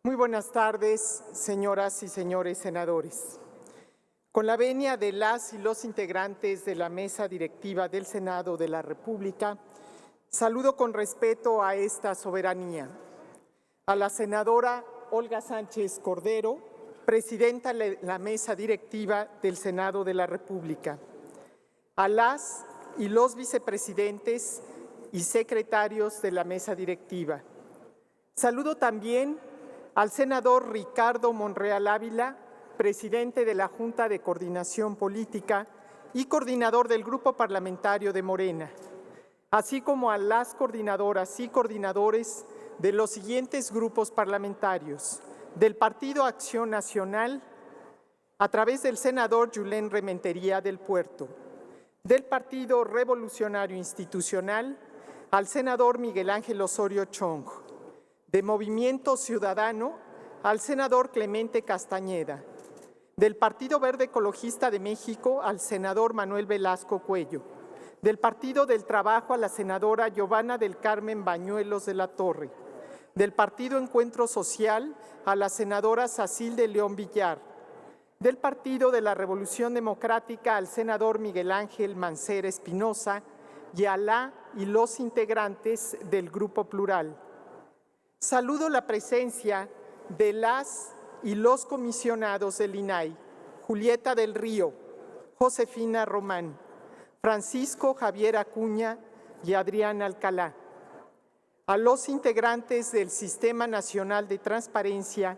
Muy buenas tardes, señoras y señores senadores. Con la venia de las y los integrantes de la mesa directiva del Senado de la República, saludo con respeto a esta soberanía. A la senadora Olga Sánchez Cordero, presidenta de la mesa directiva del Senado de la República. A las y los vicepresidentes y secretarios de la mesa directiva. Saludo también al senador Ricardo Monreal Ávila, presidente de la Junta de Coordinación Política y coordinador del Grupo Parlamentario de Morena, así como a las coordinadoras y coordinadores de los siguientes grupos parlamentarios: del Partido Acción Nacional, a través del senador Julen Rementería del Puerto; del Partido Revolucionario Institucional, al senador Miguel Ángel Osorio Chong; de Movimiento Ciudadano, al senador Clemente Castañeda; del Partido Verde Ecologista de México, al senador Manuel Velasco Cuello; del Partido del Trabajo, a la senadora Giovanna del Carmen Bañuelos de la Torre; del Partido Encuentro Social, a la senadora Sacil de León Villar; del Partido de la Revolución Democrática, al senador Miguel Ángel Mancera Espinosa, y a la y los integrantes del Grupo Plural. Saludo la presencia de las y los comisionados del INAI: Julieta del Río, Josefina Román, Francisco Javier Acuña y Adrián Alcalá; a los integrantes del Sistema Nacional de Transparencia,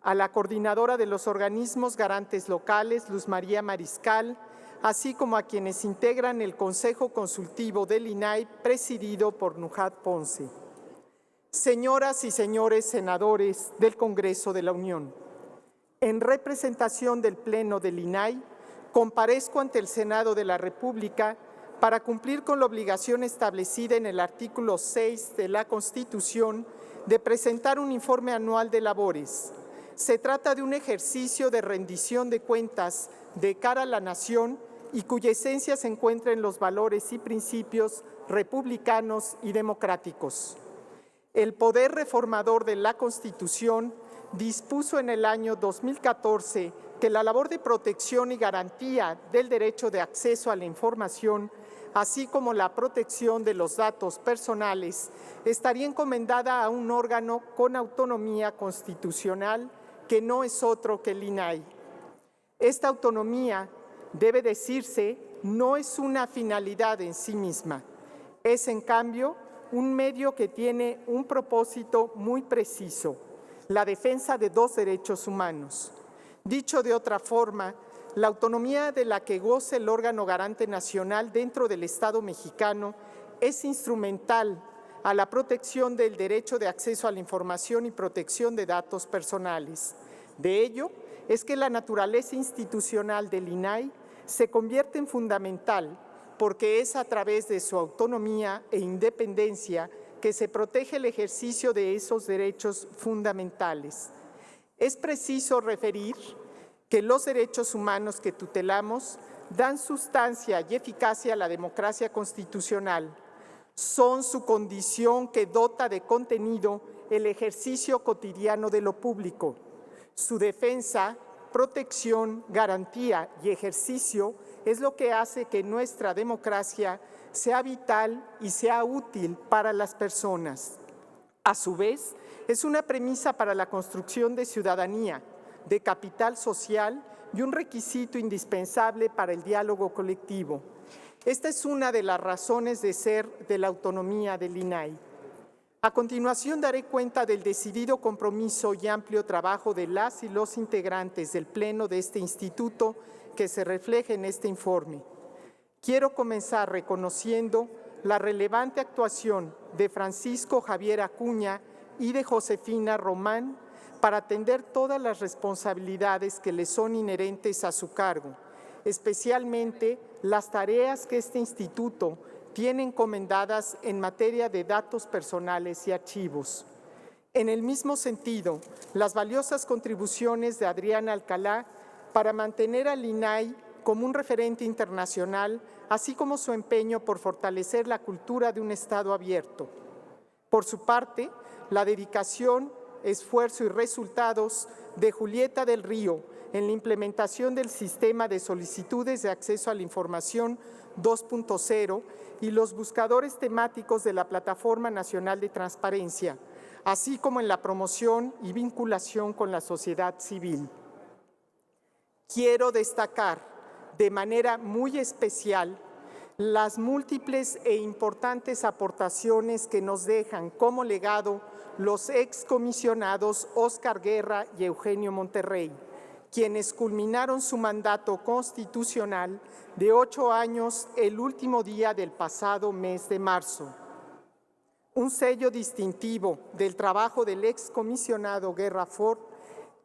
a la coordinadora de los organismos garantes locales, Luz María Mariscal, así como a quienes integran el Consejo Consultivo del INAI, presidido por Nujat Ponce. Señoras y señores senadores del Congreso de la Unión, en representación del Pleno del INAI, comparezco ante el Senado de la República para cumplir con la obligación establecida en el artículo 6 de la Constitución de presentar un informe anual de labores. Se trata de un ejercicio de rendición de cuentas de cara a la nación y cuya esencia se encuentra en los valores y principios republicanos y democráticos. El poder reformador de la Constitución dispuso en el año 2014 que la labor de protección y garantía del derecho de acceso a la información, así como la protección de los datos personales, estaría encomendada a un órgano con autonomía constitucional que no es otro que el INAI. Esta autonomía, debe decirse, no es una finalidad en sí misma, es en cambio un medio que tiene un propósito muy preciso: la defensa de dos derechos humanos. Dicho de otra forma, la autonomía de la que goza el órgano garante nacional dentro del Estado mexicano es instrumental a la protección del derecho de acceso a la información y protección de datos personales. De ello es que la naturaleza institucional del INAI se convierte en fundamental, porque es a través de su autonomía e independencia que se protege el ejercicio de esos derechos fundamentales. Es preciso referir que los derechos humanos que tutelamos dan sustancia y eficacia a la democracia constitucional. Son su condición que dota de contenido el ejercicio cotidiano de lo público. Su defensa, protección, garantía y ejercicio es lo que hace que nuestra democracia sea vital y sea útil para las personas. A su vez, es una premisa para la construcción de ciudadanía, de capital social y un requisito indispensable para el diálogo colectivo. Esta es una de las razones de ser de la autonomía del INAI. A continuación daré cuenta del decidido compromiso y amplio trabajo de las y los integrantes del Pleno de este instituto que se refleja en este informe. Quiero comenzar reconociendo la relevante actuación de Francisco Javier Acuña y de Josefina Román para atender todas las responsabilidades que les son inherentes a su cargo, especialmente las tareas que este instituto tiene encomendadas en materia de datos personales y archivos. En el mismo sentido, las valiosas contribuciones de Adrián Alcalá para mantener al INAI como un referente internacional, así como su empeño por fortalecer la cultura de un Estado abierto. Por su parte, la dedicación esfuerzo y resultados de Julieta del Río en la implementación del Sistema de Solicitudes de Acceso a la Información 2.0 y los buscadores temáticos de la Plataforma Nacional de Transparencia, así como en la promoción y vinculación con la sociedad civil. Quiero destacar de manera muy especial las múltiples e importantes aportaciones que nos dejan como legado los excomisionados Óscar Guerra y Eugenio Monterrey, quienes culminaron su mandato constitucional de 8 años el último día del pasado mes de marzo. Un sello distintivo del trabajo del excomisionado Guerra Ford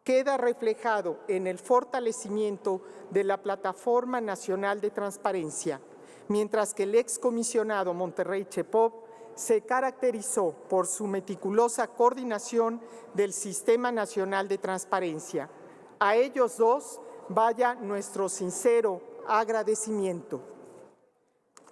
queda reflejado en el fortalecimiento de la Plataforma Nacional de Transparencia, mientras que el excomisionado Monterrey Chepov se caracterizó por su meticulosa coordinación del Sistema Nacional de Transparencia. A ellos dos vaya nuestro sincero agradecimiento.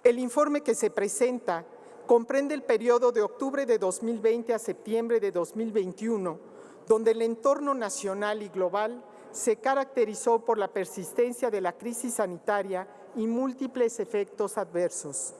El informe que se presenta comprende el periodo de octubre de 2020 a septiembre de 2021, donde el entorno nacional y global se caracterizó por la persistencia de la crisis sanitaria y múltiples efectos adversos.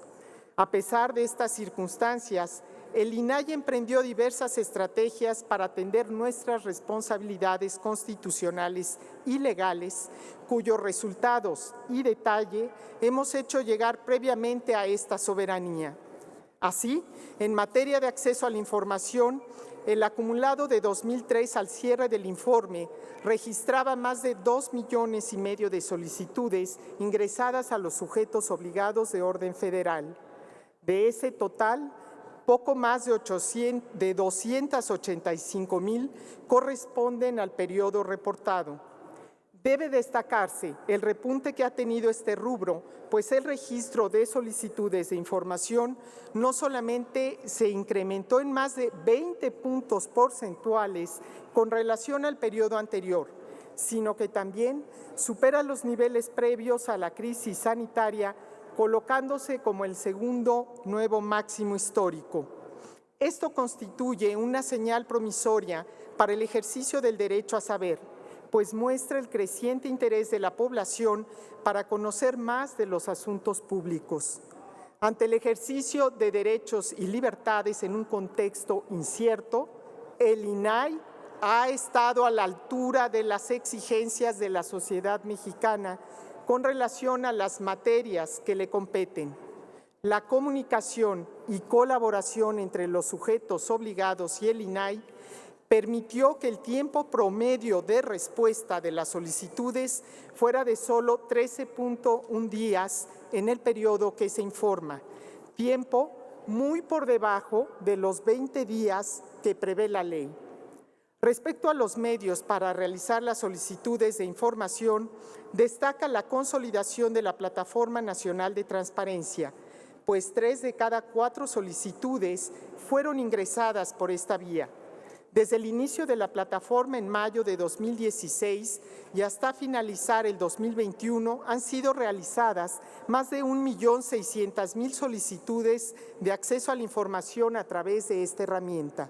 A pesar de estas circunstancias, el INAI emprendió diversas estrategias para atender nuestras responsabilidades constitucionales y legales, cuyos resultados y detalle hemos hecho llegar previamente a esta soberanía. Así, en materia de acceso a la información, el acumulado de 2003 al cierre del informe registraba más de 2,5 millones de solicitudes ingresadas a los sujetos obligados de orden federal. De ese total, poco más de 285,000 corresponden al periodo reportado. Debe destacarse el repunte que ha tenido este rubro, pues el registro de solicitudes de información no solamente se incrementó en más de 20 puntos porcentuales con relación al periodo anterior, sino que también supera los niveles previos a la crisis sanitaria, colocándose como el segundo nuevo máximo histórico. Esto constituye una señal promisoria para el ejercicio del derecho a saber, pues muestra el creciente interés de la población para conocer más de los asuntos públicos. Ante el ejercicio de derechos y libertades en un contexto incierto, el INAI ha estado a la altura de las exigencias de la sociedad mexicana con relación a las materias que le competen. La comunicación y colaboración entre los sujetos obligados y el INAI permitió que el tiempo promedio de respuesta de las solicitudes fuera de solo 13.1 días en el periodo que se informa, tiempo muy por debajo de los 20 días que prevé la ley. Respecto a los medios para realizar las solicitudes de información, destaca la consolidación de la Plataforma Nacional de Transparencia, pues 3 de cada 4 solicitudes fueron ingresadas por esta vía. Desde el inicio de la plataforma en mayo de 2016 y hasta finalizar el 2021 han sido realizadas más de 1,600,000 solicitudes de acceso a la información a través de esta herramienta.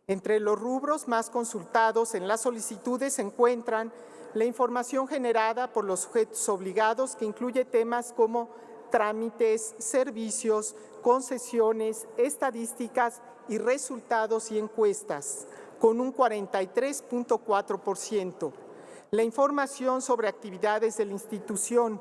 Entre los rubros más consultados en las solicitudes se encuentran la información generada por los sujetos obligados, que incluye temas como trámites, servicios, concesiones, estadísticas y resultados y encuestas, con un 43.4%. La información sobre actividades de la institución,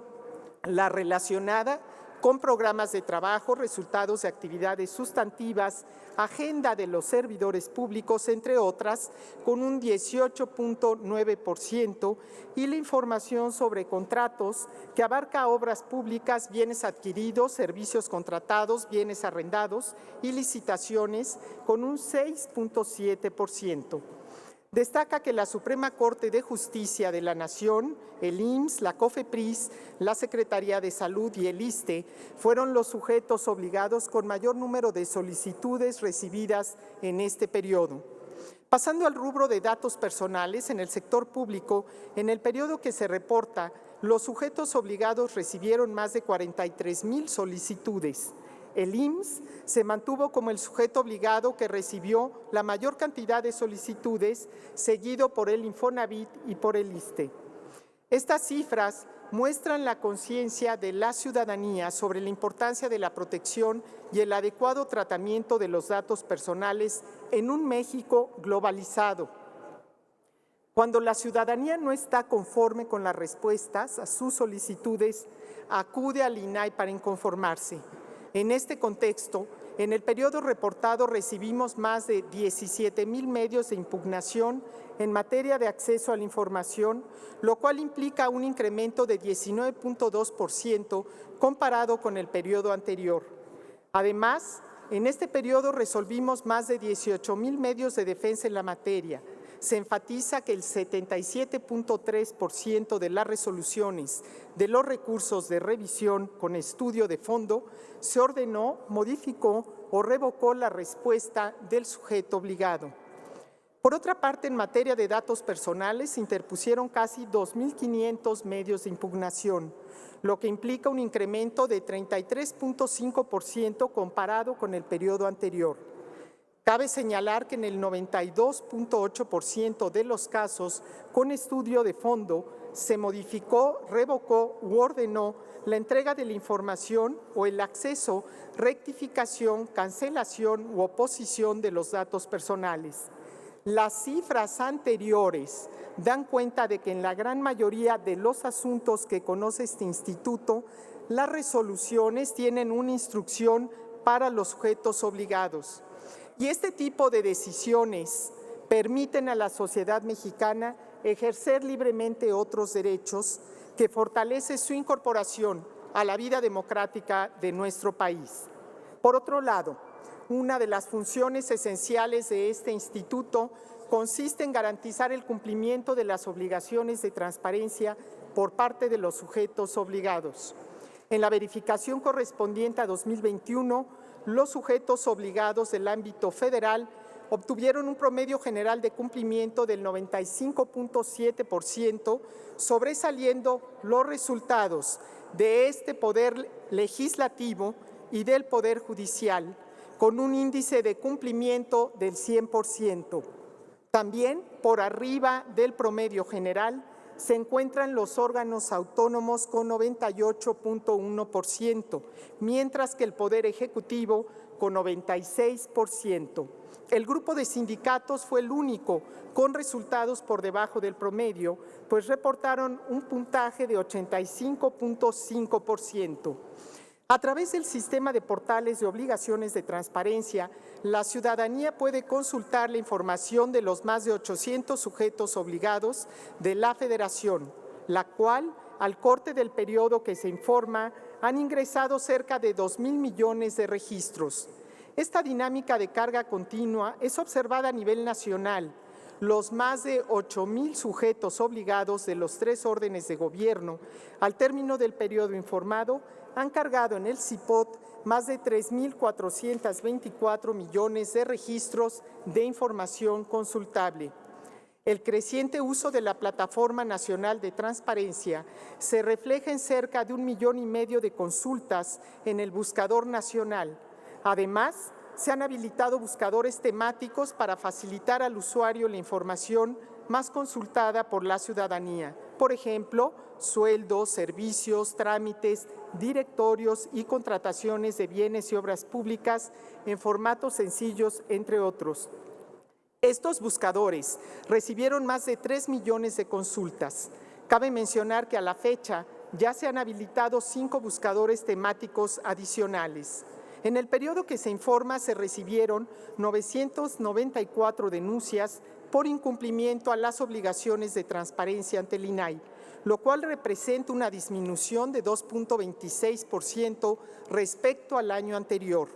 la relacionada con programas de trabajo, resultados de actividades sustantivas, agenda de los servidores públicos, entre otras, con un 18.9%, y la información sobre contratos, que abarca obras públicas, bienes adquiridos, servicios contratados, bienes arrendados y licitaciones, con un 6.7%. Destaca que la Suprema Corte de Justicia de la Nación, el IMSS, la COFEPRIS, la Secretaría de Salud y el ISSSTE fueron los sujetos obligados con mayor número de solicitudes recibidas en este periodo. Pasando al rubro de datos personales, en el sector público, en el periodo que se reporta, los sujetos obligados recibieron más de 43,000 solicitudes. El IMSS se mantuvo como el sujeto obligado que recibió la mayor cantidad de solicitudes, seguido por el Infonavit y por el ISSSTE. Estas cifras muestran la conciencia de la ciudadanía sobre la importancia de la protección y el adecuado tratamiento de los datos personales en un México globalizado. Cuando la ciudadanía no está conforme con las respuestas a sus solicitudes, acude al INAI para inconformarse. En este contexto, en el periodo reportado recibimos más de 17,000 medios de impugnación en materia de acceso a la información, lo cual implica un incremento de 19.2% comparado con el periodo anterior. Además, en este periodo resolvimos más de 18,000 medios de defensa en la materia. Se enfatiza que el 77.3% de las resoluciones de los recursos de revisión con estudio de fondo se ordenó, modificó o revocó la respuesta del sujeto obligado. Por otra parte, en materia de datos personales, se interpusieron casi 2,500 medios de impugnación, lo que implica un incremento de 33.5% comparado con el periodo anterior. Cabe señalar que en el 92.8% de los casos con estudio de fondo se modificó, revocó u ordenó la entrega de la información o el acceso, rectificación, cancelación u oposición de los datos personales. Las cifras anteriores dan cuenta de que en la gran mayoría de los asuntos que conoce este instituto, las resoluciones tienen una instrucción para los sujetos obligados. Y este tipo de decisiones permiten a la sociedad mexicana ejercer libremente otros derechos que fortalece su incorporación a la vida democrática de nuestro país. Por otro lado, una de las funciones esenciales de este instituto consiste en garantizar el cumplimiento de las obligaciones de transparencia por parte de los sujetos obligados. En la verificación correspondiente a 2021, los sujetos obligados del ámbito federal obtuvieron un promedio general de cumplimiento del 95.7%, sobresaliendo los resultados de este poder legislativo y del Poder Judicial, con un índice de cumplimiento del 100%. También, por arriba del promedio general, se encuentran los órganos autónomos con 98.1%, mientras que el Poder Ejecutivo con 96%. El grupo de sindicatos fue el único con resultados por debajo del promedio, pues reportaron un puntaje de 85.5%. A través del sistema de portales de obligaciones de transparencia, la ciudadanía puede consultar la información de los más de 800 sujetos obligados de la Federación, la cual, al corte del periodo que se informa, han ingresado cerca de 2,000 millones de registros. Esta dinámica de carga continua es observada a nivel nacional. Los más de 8,000 sujetos obligados de los 3 órdenes de gobierno, al término del periodo informado, han cargado en el CIPOT más de 3,424 millones de registros de información consultable. El creciente uso de la Plataforma Nacional de Transparencia se refleja en cerca de 1,5 millones de consultas en el buscador nacional. Además, se han habilitado buscadores temáticos para facilitar al usuario la información más consultada por la ciudadanía. Por ejemplo, sueldos, servicios, trámites, directorios y contrataciones de bienes y obras públicas en formatos sencillos, entre otros. Estos buscadores recibieron más de 3 millones de consultas. Cabe mencionar que a la fecha ya se han habilitado 5 buscadores temáticos adicionales. En el periodo que se informa se recibieron 994 denuncias por incumplimiento a las obligaciones de transparencia ante el INAI, lo cual representa una disminución de 2.26% respecto al año anterior.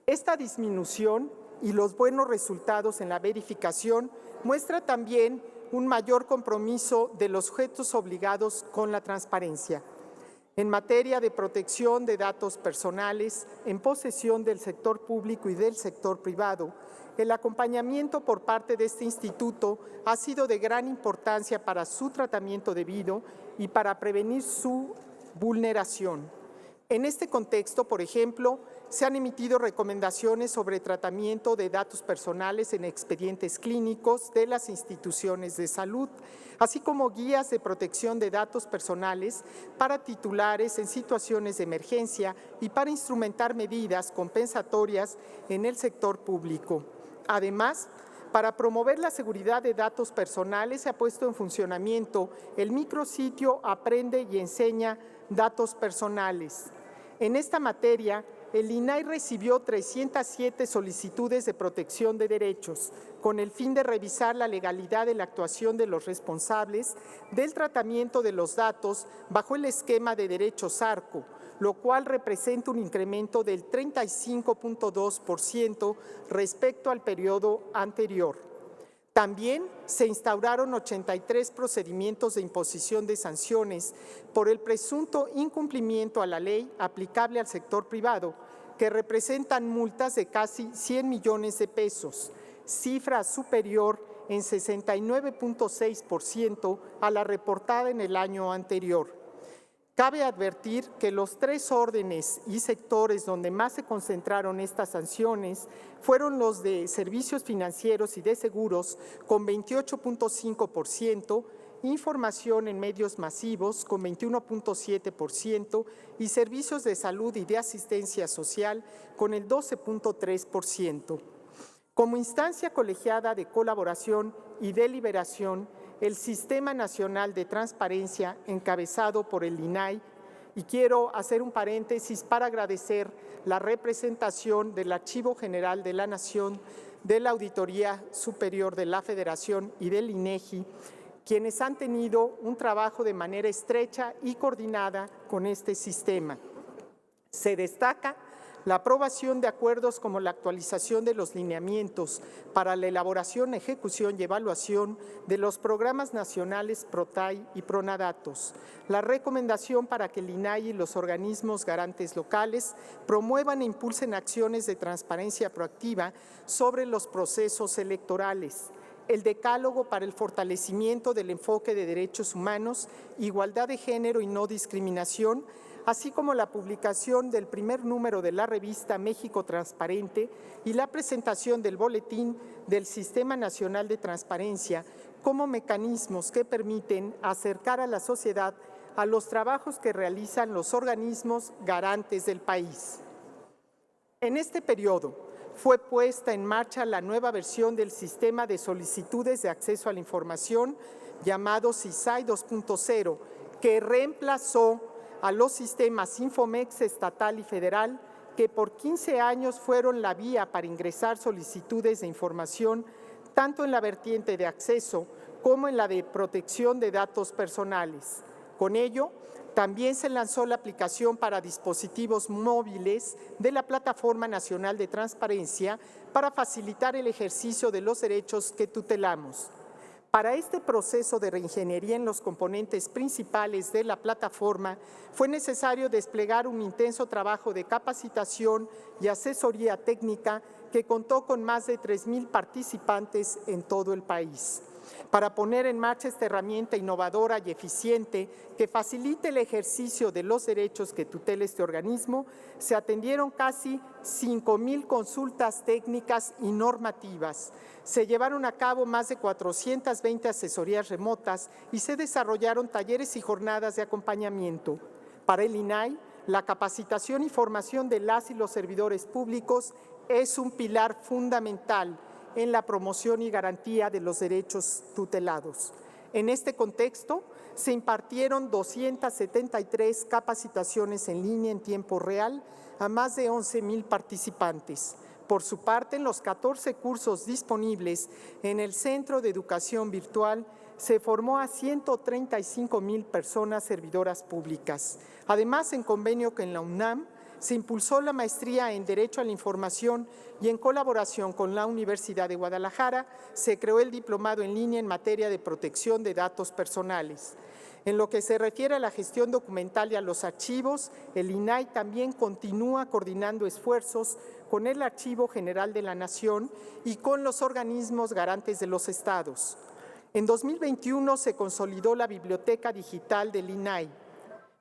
Esta disminución y los buenos resultados en la verificación muestra también un mayor compromiso de los sujetos obligados con la transparencia. En materia de protección de datos personales en posesión del sector público y del sector privado, el acompañamiento por parte de este instituto ha sido de gran importancia para su tratamiento debido y para prevenir su vulneración. En este contexto, por ejemplo, se han emitido recomendaciones sobre tratamiento de datos personales en expedientes clínicos de las instituciones de salud, así como guías de protección de datos personales para titulares en situaciones de emergencia y para instrumentar medidas compensatorias en el sector público. Además, para promover la seguridad de datos personales se ha puesto en funcionamiento el micrositio Aprende y Enseña Datos Personales. En esta materia, el INAI recibió 307 solicitudes de protección de derechos, con el fin de revisar la legalidad de la actuación de los responsables del tratamiento de los datos bajo el esquema de derechos ARCO, lo cual representa un incremento del 35.2% respecto al periodo anterior. También se instauraron 83 procedimientos de imposición de sanciones por el presunto incumplimiento a la ley aplicable al sector privado, que representan multas de casi 100 millones de pesos, cifra superior en 69.6% a la reportada en el año anterior. Cabe advertir que los 3 órdenes y sectores donde más se concentraron estas sanciones fueron los de servicios financieros y de seguros con 28.5%, información en medios masivos con 21.7% y servicios de salud y de asistencia social con el 12.3%. Como instancia colegiada de colaboración y deliberación, el Sistema Nacional de Transparencia, encabezado por el INAI, y quiero hacer un paréntesis para agradecer la representación del Archivo General de la Nación, de la Auditoría Superior de la Federación y del INEGI, quienes han tenido un trabajo de manera estrecha y coordinada con este sistema. Se destaca la aprobación de acuerdos como la actualización de los lineamientos para la elaboración, ejecución y evaluación de los programas nacionales PROTAI y PRONADATOS, la recomendación para que el INAI y los organismos garantes locales promuevan e impulsen acciones de transparencia proactiva sobre los procesos electorales, el decálogo para el fortalecimiento del enfoque de derechos humanos, igualdad de género y no discriminación, así como la publicación del primer número de la revista México Transparente y la presentación del boletín del Sistema Nacional de Transparencia como mecanismos que permiten acercar a la sociedad a los trabajos que realizan los organismos garantes del país. En este periodo fue puesta en marcha la nueva versión del Sistema de Solicitudes de Acceso a la Información, llamado SISAI 2.0, que reemplazó a los sistemas Infomex estatal y federal, que por 15 años fueron la vía para ingresar solicitudes de información, tanto en la vertiente de acceso como en la de protección de datos personales. Con ello, también se lanzó la aplicación para dispositivos móviles de la Plataforma Nacional de Transparencia para facilitar el ejercicio de los derechos que tutelamos. Para este proceso de reingeniería en los componentes principales de la plataforma, fue necesario desplegar un intenso trabajo de capacitación y asesoría técnica que contó con más de 3,000 participantes en todo el país. Para poner en marcha esta herramienta innovadora y eficiente que facilite el ejercicio de los derechos que tutela este organismo, se atendieron casi 5,000 consultas técnicas y normativas. Se llevaron a cabo más de 420 asesorías remotas y se desarrollaron talleres y jornadas de acompañamiento. Para el INAI, la capacitación y formación de las y los servidores públicos es un pilar fundamental en la promoción y garantía de los derechos tutelados. En este contexto, se impartieron 273 capacitaciones en línea en tiempo real a más de 11,000 participantes. Por su parte, en los 14 cursos disponibles en el Centro de Educación Virtual, se formó a 135,000 personas servidoras públicas. Además, en convenio con la UNAM, se impulsó la maestría en Derecho a la Información y en colaboración con la Universidad de Guadalajara se creó el diplomado en línea en materia de protección de datos personales. En lo que se refiere a la gestión documental y a los archivos, el INAI también continúa coordinando esfuerzos con el Archivo General de la Nación y con los organismos garantes de los estados. En 2021 se consolidó la Biblioteca Digital del INAI.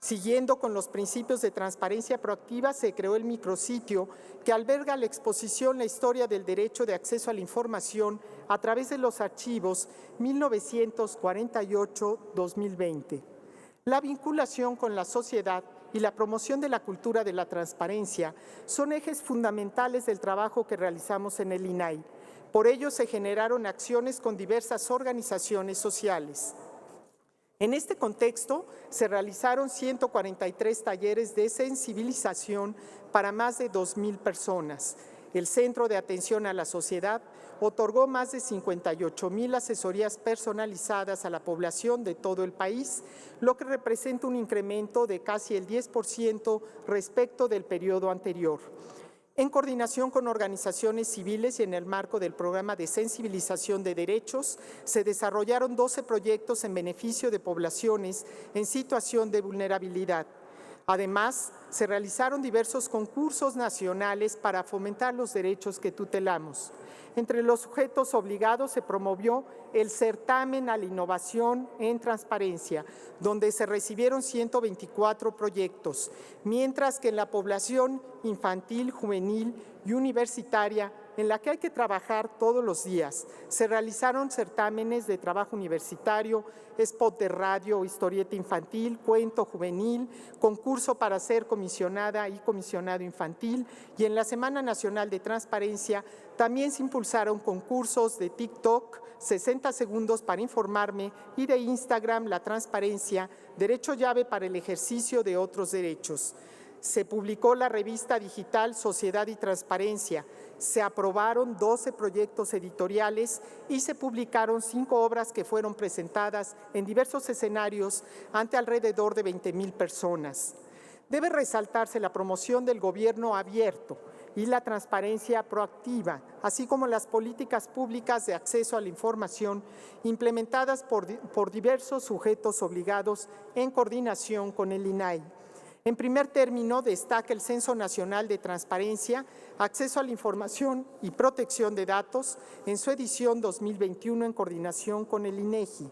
Siguiendo con los principios de transparencia proactiva, se creó el micrositio que alberga la exposición La historia del derecho de acceso a la información a través de los archivos 1948-2020. La vinculación con la sociedad y la promoción de la cultura de la transparencia son ejes fundamentales del trabajo que realizamos en el INAI. Por ello, se generaron acciones con diversas organizaciones sociales. En este contexto, se realizaron 143 talleres de sensibilización para más de 2,000 personas. El Centro de Atención a la Sociedad otorgó más de 58,000 asesorías personalizadas a la población de todo el país, lo que representa un incremento de casi el 10% respecto del periodo anterior. En coordinación con organizaciones civiles y en el marco del programa de sensibilización de derechos, se desarrollaron 12 proyectos en beneficio de poblaciones en situación de vulnerabilidad. Además, se realizaron diversos concursos nacionales para fomentar los derechos que tutelamos. Entre los sujetos obligados se promovió el certamen a la innovación en transparencia, donde se recibieron 124 proyectos, mientras que en la población infantil, juvenil y universitaria, en la que hay que trabajar todos los días, se realizaron certámenes de trabajo universitario, spot de radio, historieta infantil, cuento juvenil, concurso para ser comisionada y comisionado infantil, y en la Semana Nacional de Transparencia también se impulsaron concursos de TikTok, 60 segundos para informarme, y de Instagram, la transparencia, derecho llave para el ejercicio de otros derechos. Se publicó la revista digital Sociedad y Transparencia, se aprobaron 12 proyectos editoriales y se publicaron 5 obras que fueron presentadas en diversos escenarios ante alrededor de 20,000 personas. Debe resaltarse la promoción del gobierno abierto y la transparencia proactiva, así como las políticas públicas de acceso a la información implementadas por diversos sujetos obligados en coordinación con el INAI. En primer término, destaca el Censo Nacional de Transparencia, Acceso a la Información y Protección de Datos en su edición 2021 en coordinación con el INEGI.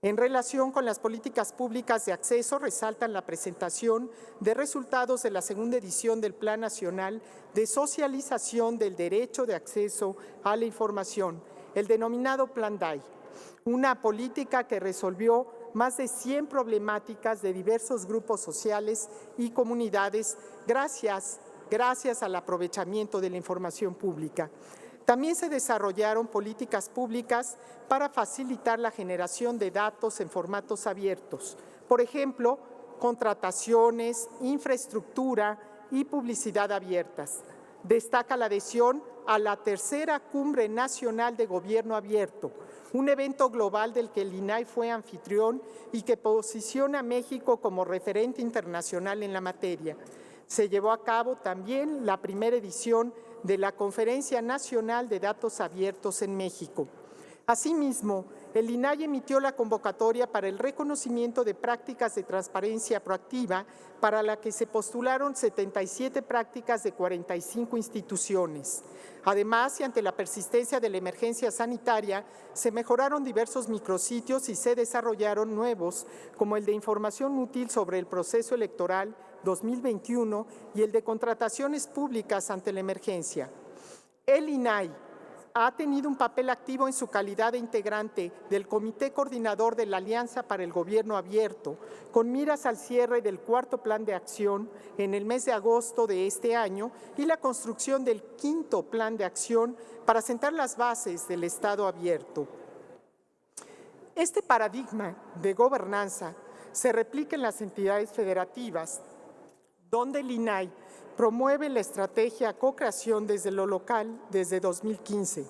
En relación con las políticas públicas de acceso, resaltan la presentación de resultados de la segunda edición del Plan Nacional de Socialización del Derecho de Acceso a la Información, el denominado Plan DAI, una política que resolvió más de 100 problemáticas de diversos grupos sociales y comunidades gracias al aprovechamiento de la información pública. También se desarrollaron políticas públicas para facilitar la generación de datos en formatos abiertos. Por ejemplo, contrataciones, infraestructura y publicidad abiertas. Destaca la adhesión a la tercera Cumbre Nacional de Gobierno Abierto, un evento global del que el INAI fue anfitrión y que posiciona a México como referente internacional en la materia. Se llevó a cabo también la primera edición de la Conferencia Nacional de Datos Abiertos en México. Asimismo, el INAI emitió la convocatoria para el reconocimiento de prácticas de transparencia proactiva, para la que se postularon 77 prácticas de 45 instituciones. Además, y ante la persistencia de la emergencia sanitaria, se mejoraron diversos micrositios y se desarrollaron nuevos, como el de información útil sobre el proceso electoral 2021 y el de contrataciones públicas ante la emergencia. El INAI ha tenido un papel activo en su calidad de integrante del Comité Coordinador de la Alianza para el Gobierno Abierto, con miras al cierre del cuarto Plan de Acción en el mes de agosto de este año y la construcción del quinto Plan de Acción para sentar las bases del Estado abierto. Este paradigma de gobernanza se replica en las entidades federativas, donde el INAI promueve la estrategia co-creación desde lo local desde 2015.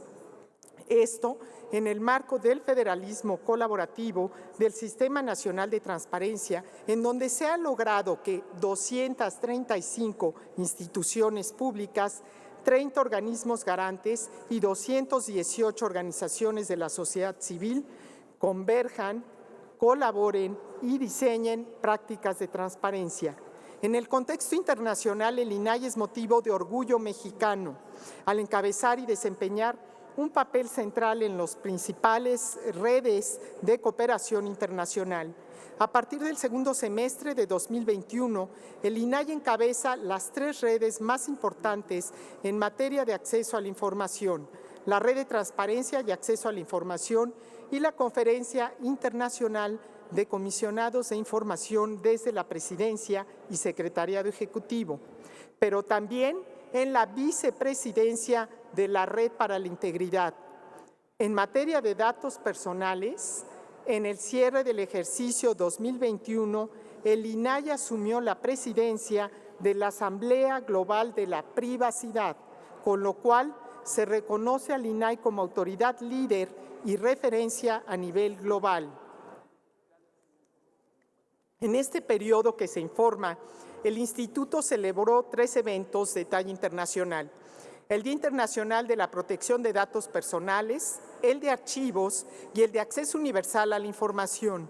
Esto en el marco del federalismo colaborativo del Sistema Nacional de Transparencia, en donde se ha logrado que 235 instituciones públicas, 30 organismos garantes y 218 organizaciones de la sociedad civil converjan, colaboren y diseñen prácticas de transparencia. En el contexto internacional, el INAI es motivo de orgullo mexicano al encabezar y desempeñar un papel central en las principales redes de cooperación internacional. A partir del segundo semestre de 2021, el INAI encabeza las 3 redes más importantes en materia de acceso a la información: la Red de Transparencia y Acceso a la Información y la Conferencia Internacional de Comisionados de Información desde la Presidencia y Secretariado Ejecutivo, pero también en la vicepresidencia de la Red para la Integridad. En materia de datos personales, en el cierre del ejercicio 2021, el INAI asumió la presidencia de la Asamblea Global de la Privacidad, con lo cual se reconoce al INAI como autoridad líder y referencia a nivel global. En este periodo que se informa, el Instituto celebró 3 eventos de talla internacional: el Día Internacional de la Protección de Datos Personales, el de Archivos y el de Acceso Universal a la Información.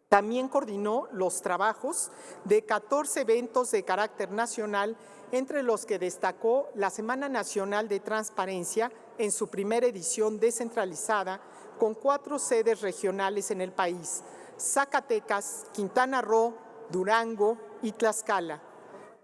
También coordinó los trabajos de 14 eventos de carácter nacional, entre los que destacó la Semana Nacional de Transparencia en su primera edición descentralizada, con 4 sedes regionales en el país: Zacatecas, Quintana Roo, Durango y Tlaxcala.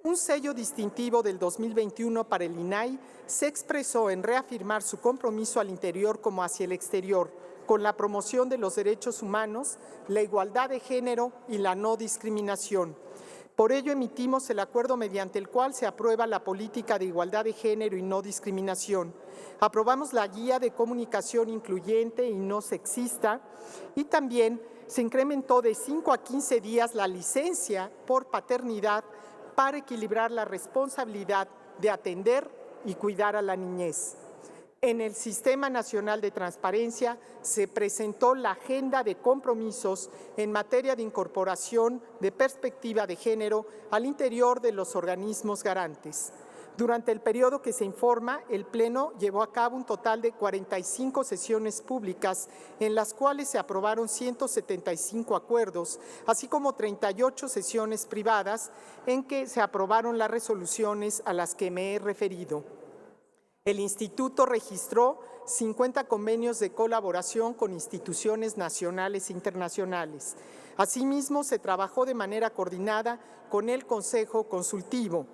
Un sello distintivo del 2021 para el INAI se expresó en reafirmar su compromiso al interior como hacia el exterior, con la promoción de los derechos humanos, la igualdad de género y la no discriminación. Por ello emitimos el acuerdo mediante el cual se aprueba la política de igualdad de género y no discriminación. Aprobamos la guía de comunicación incluyente y no sexista, y también se incrementó de 5 a 15 días la licencia por paternidad para equilibrar la responsabilidad de atender y cuidar a la niñez. En el Sistema Nacional de Transparencia se presentó la agenda de compromisos en materia de incorporación de perspectiva de género al interior de los organismos garantes. Durante el periodo que se informa, el Pleno llevó a cabo un total de 45 sesiones públicas, en las cuales se aprobaron 175 acuerdos, así como 38 sesiones privadas, en que se aprobaron las resoluciones a las que me he referido. El Instituto registró 50 convenios de colaboración con instituciones nacionales e internacionales. Asimismo, se trabajó de manera coordinada con el Consejo Consultivo,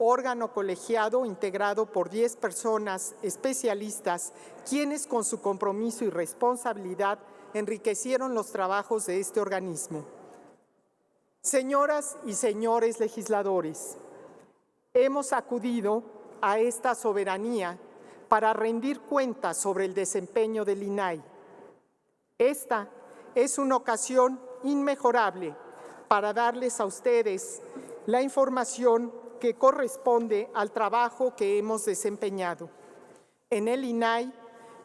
órgano colegiado integrado por 10 personas especialistas, quienes con su compromiso y responsabilidad enriquecieron los trabajos de este organismo. Señoras y señores legisladores, hemos acudido a esta soberanía para rendir cuentas sobre el desempeño del INAI. Esta es una ocasión inmejorable para darles a ustedes la información que corresponde al trabajo que hemos desempeñado. En el INAI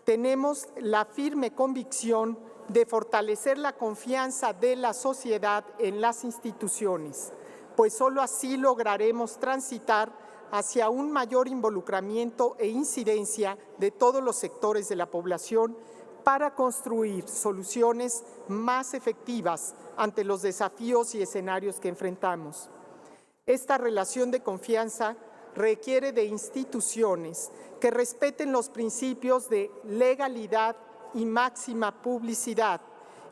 tenemos la firme convicción de fortalecer la confianza de la sociedad en las instituciones, pues solo así lograremos transitar hacia un mayor involucramiento e incidencia de todos los sectores de la población para construir soluciones más efectivas ante los desafíos y escenarios que enfrentamos. Esta relación de confianza requiere de instituciones que respeten los principios de legalidad y máxima publicidad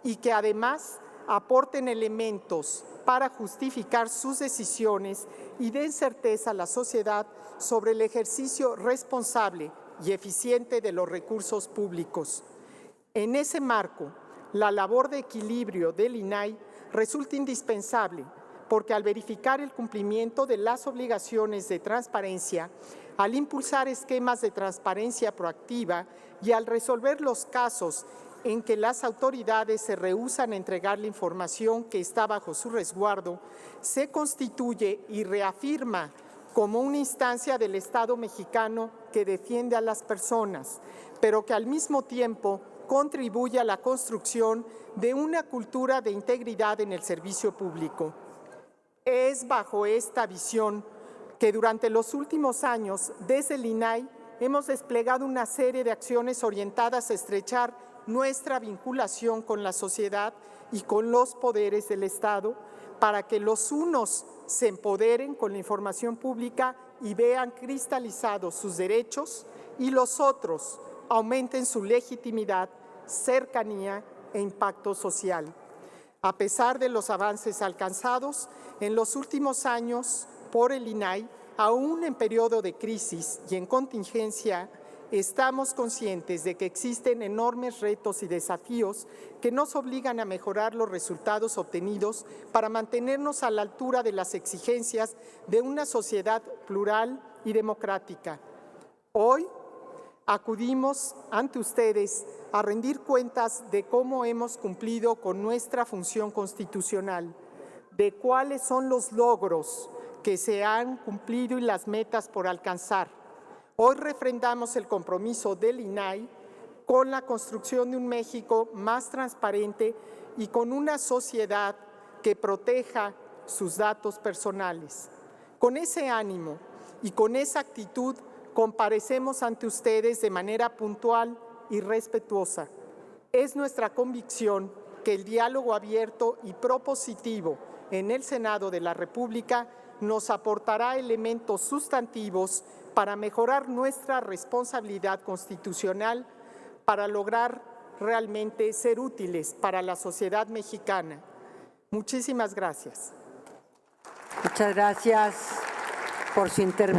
y que además aporten elementos para justificar sus decisiones y den certeza a la sociedad sobre el ejercicio responsable y eficiente de los recursos públicos. En ese marco, la labor de equilibrio del INAI resulta indispensable, porque al verificar el cumplimiento de las obligaciones de transparencia, al impulsar esquemas de transparencia proactiva y al resolver los casos en que las autoridades se rehúsan a entregar la información que está bajo su resguardo, se constituye y reafirma como una instancia del Estado mexicano que defiende a las personas, pero que al mismo tiempo contribuye a la construcción de una cultura de integridad en el servicio público. Es bajo esta visión que durante los últimos años, desde el INAI, hemos desplegado una serie de acciones orientadas a estrechar nuestra vinculación con la sociedad y con los poderes del Estado, para que los unos se empoderen con la información pública y vean cristalizados sus derechos, y los otros aumenten su legitimidad, cercanía e impacto social. A pesar de los avances alcanzados en los últimos años por el INAI, aún en periodo de crisis y en contingencia, estamos conscientes de que existen enormes retos y desafíos que nos obligan a mejorar los resultados obtenidos para mantenernos a la altura de las exigencias de una sociedad plural y democrática. Hoy acudimos ante ustedes a rendir cuentas de cómo hemos cumplido con nuestra función constitucional, de cuáles son los logros que se han cumplido y las metas por alcanzar. Hoy refrendamos el compromiso del INAI con la construcción de un México más transparente y con una sociedad que proteja sus datos personales. Con ese ánimo y con esa actitud, comparecemos ante ustedes de manera puntual y respetuosa. Es nuestra convicción que el diálogo abierto y propositivo en el Senado de la República nos aportará elementos sustantivos para mejorar nuestra responsabilidad constitucional, para lograr realmente ser útiles para la sociedad mexicana. Muchísimas gracias. Muchas gracias por su intervención.